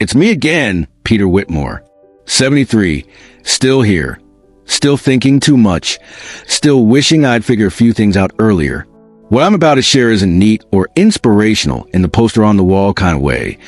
It's me again, Peter Whitmore. 73, still here, still thinking too much, still wishing I'd figure a few things out earlier. What I'm about to share isn't neat or inspirational in the poster on the wall kind of way,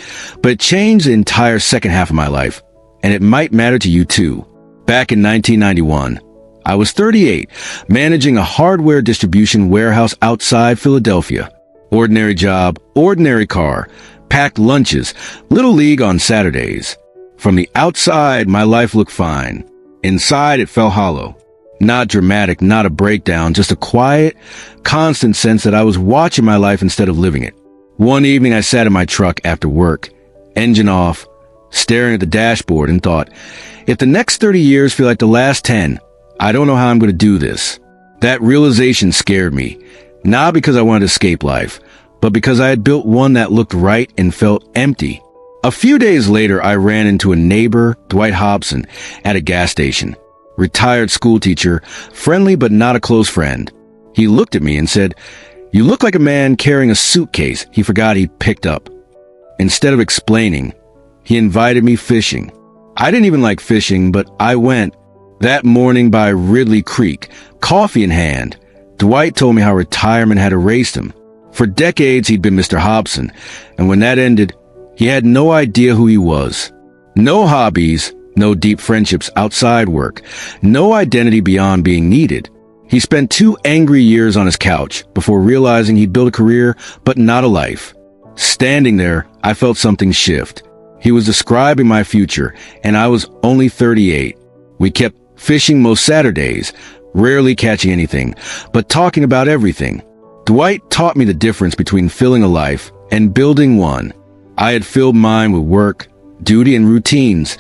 but it changed the entire second half of my life, and it might matter to you too. Back in 1991, I was 38, managing a hardware distribution warehouse outside Philadelphia. Ordinary job, ordinary car, packed lunches, little league on Saturdays. From the outside, my life looked fine. Inside, it felt hollow. Not dramatic, not a breakdown, just a quiet, constant sense that I was watching my life instead of living it. One evening, I sat in my truck after work, engine off, staring at the dashboard and thought, if the next 30 years feel like the last 10, I don't know how I'm going to do this. That realization scared me, not because I wanted to escape life, but because I had built one that looked right and felt empty. A few days later, I ran into a neighbor, Dwight Hobson, at a gas station. Retired schoolteacher, friendly but not a close friend. He looked at me and said, "You look like a man carrying a suitcase he forgot he picked up." Instead of explaining, he invited me fishing. I didn't even like fishing, but I went. That morning by Ridley Creek, coffee in hand, Dwight told me how retirement had erased him. For decades, he'd been Mr. Hobson, and when that ended, he had no idea who he was. No hobbies, no deep friendships outside work, no identity beyond being needed. He spent 2 angry years on his couch before realizing he'd built a career, but not a life. Standing there, I felt something shift. He was describing my future, and I was only 38. We kept fishing most Saturdays, rarely catching anything, but talking about everything. Dwight taught me the difference between filling a life and building one. I had filled mine with work, duty, and routines.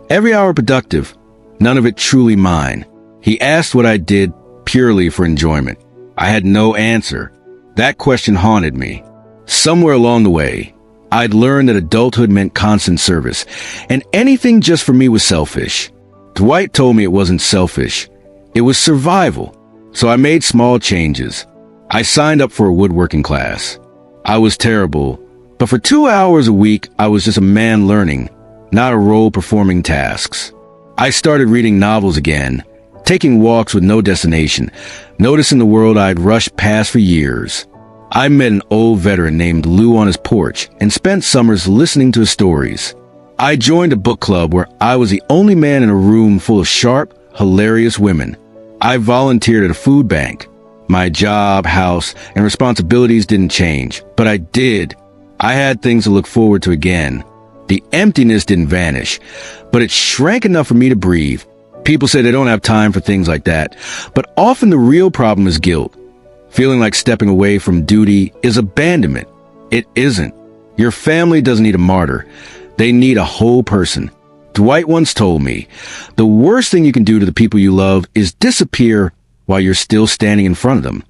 Every hour productive, none of it truly mine. He asked what I did purely for enjoyment. I had no answer. That question haunted me. Somewhere along the way, I'd learned that adulthood meant constant service, and anything just for me was selfish. Dwight told me it wasn't selfish. It was survival. So I made small changes. I signed up for a woodworking class. I was terrible, but for 2 hours a week, I was just a man learning, not a role performing tasks. I started reading novels again, taking walks with no destination, noticing the world I'd rushed past for years. I met an old veteran named Lou on his porch and spent summers listening to his stories. I joined a book club where I was the only man in a room full of sharp, hilarious women. I volunteered at a food bank. My job, house, and responsibilities didn't change, but I did. I had things to look forward to again. The emptiness didn't vanish, but it shrank enough for me to breathe. People say they don't have time for things like that, but often the real problem is guilt. Feeling like stepping away from duty is abandonment. It isn't. Your family doesn't need a martyr. They need a whole person. Dwight once told me, the worst thing you can do to the people you love is disappear while you're still standing in front of them.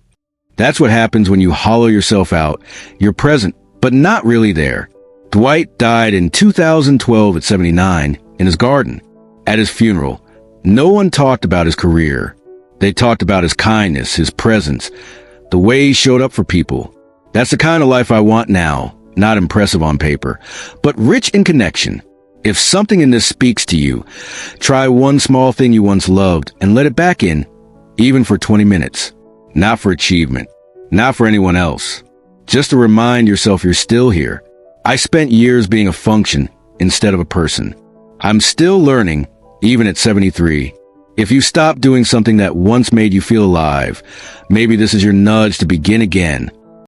That's what happens when you hollow yourself out. You're present, but not really there. Dwight died in 2012 at 79 in his garden. At his funeral, no one talked about his career. They talked about his kindness, his presence, the way he showed up for people. That's the kind of life I want now, not impressive on paper, but rich in connection. If something in this speaks to you, try one small thing you once loved and let it back in, even for 20 minutes. Not for achievement, not for anyone else. Just to remind yourself you're still here. I spent years being a function instead of a person. I'm still learning, even at 73. If you stop doing something that once made you feel alive, maybe this is your nudge to begin again.